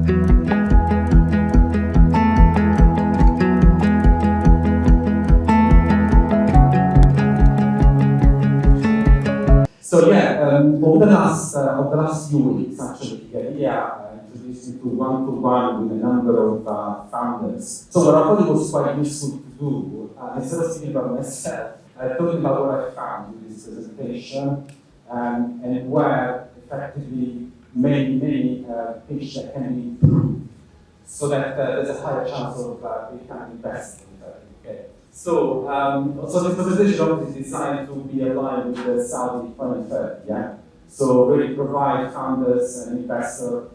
So yeah, over the last few weeks, actually, introduced me to one-to-one with a number of founders. So what I thought it was quite useful to do, instead of speaking about myself, I thought about what I found in this presentation and where effectively many things that can be improved, so that there's a higher chance of becoming invested. Okay. So this presentation obviously is designed to be aligned with the Saudi 2030, yeah? So really provide founders and investors,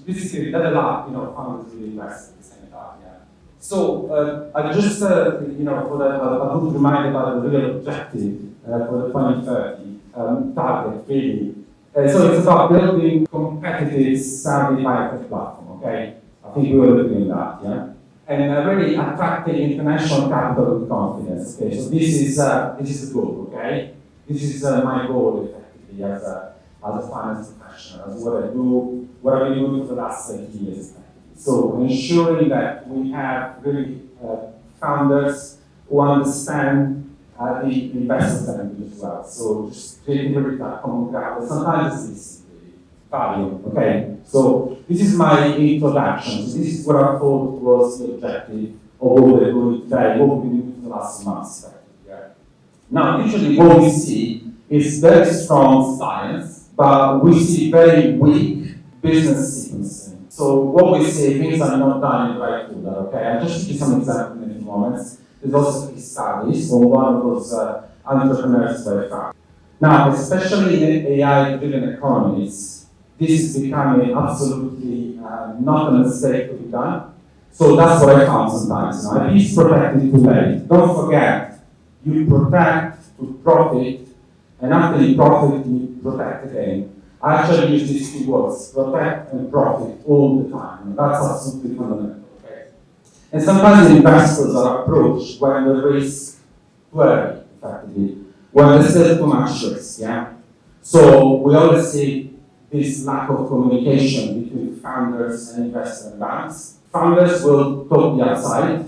basically level up, founders to invest at the same time, yeah? So I just, I would remind about the real objective for the 2030 target, really. So it's about building competitive Saudi biotech platform, okay? I think we were doing that, yeah? And really attracting international capital with confidence. Okay, so this is the goal. Okay, this is my goal effectively as a finance professional, as what I've been doing for the last 30 years. So ensuring that we have really founders who understand the investment language as well. So just creating really that common ground. Sometimes it's value. Okay, so this is my introduction. So this is what I thought was the objective of what we're doing today, what we've been doing for the last months. Yeah. Now, usually what we see is very strong science, but we see very weak business sequencing. So what we see, things are not done in the right order. Okay, I'll just give you some examples in a few moments. There's also case studies on one of those entrepreneurs that I found. Now, especially in AI-driven economies, this is becoming absolutely not a mistake to be done. So that's what I found sometimes. IP is protected too late. Don't forget, you protect to profit, and after you profit, you protect again. I actually use these two words, protect and profit, all the time. That's absolutely fundamental. Okay? And sometimes investors are approached when the risk vary, effectively, when there's still too much risk. Yeah? So we always see this lack of communication between founders and investors and banks. Founders will talk the outside,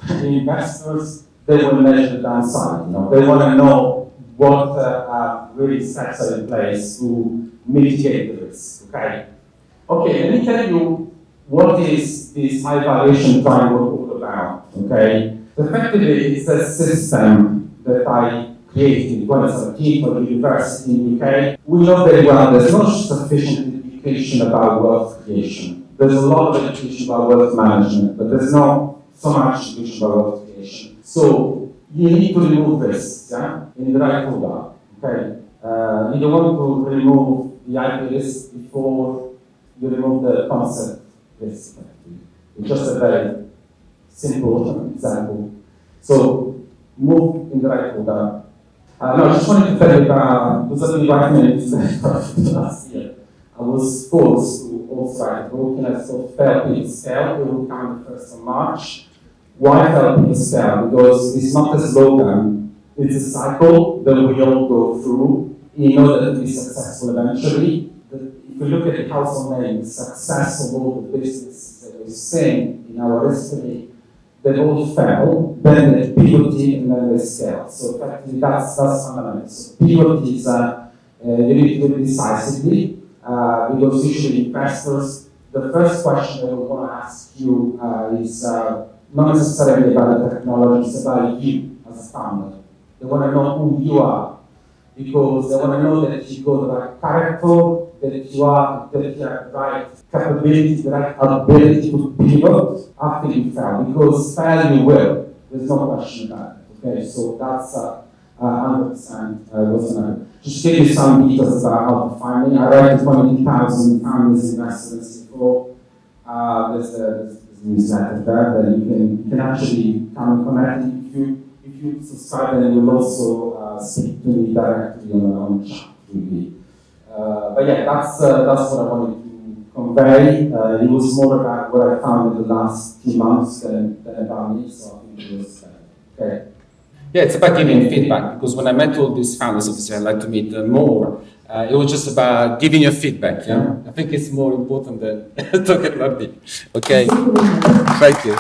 the investors, they will measure the downside. They want to know what really steps are in place to mitigate the risk. Okay, let me tell you what is this high valuation triangle all about. Okay, effectively it's a system that I created in 2017 for the university in the UK. We know very well there's not sufficient education about wealth creation. There's a lot of education about wealth management, but there's not so much education about wealth creation. So you need to remove risks, yeah, in the right order. Okay, you don't want to remove the IP risk before you remove the concept risk. It's just a very simple example. So move in the right order. No, I just wanted to tell you that 2005 last year, I was forced to also write a book, and it's called Therapy Scale. It will come on the 1st of March. Why Therapy Scale? Because it's not a slogan, it's a cycle that we all go through in order to be successful eventually. If you look at the household names, success of all the businesses that we've seen in our history, they all fell, then they pivoted, and then they scaled. So effectively, that's fundamental. So pivot is, you need to do it decisively, because usually investors, the first question they will want to ask you is not necessarily about the technology, it's about you as a founder. They want to know who you are, because they want to know that you got the right character, that you have the right capability, the right ability to pivot after you fail, because fail you will. There's no question about it. Okay, so that's 100% what's going to just give you some details about how to find me. I write to 20,000 founders, investors before. There's a newsletter there that you can actually come and connect. If you subscribe, then you will also speak to me directly on the chat. But yeah, that's what I wanted to convey. It was more about what I found in the last few months than about me, so I think it was okay. Yeah, it's about giving feedback, because when I met all these founders, obviously I'd like to meet more. It was just about giving you feedback. Yeah, I think it's more important than talking about me. Okay, thank you.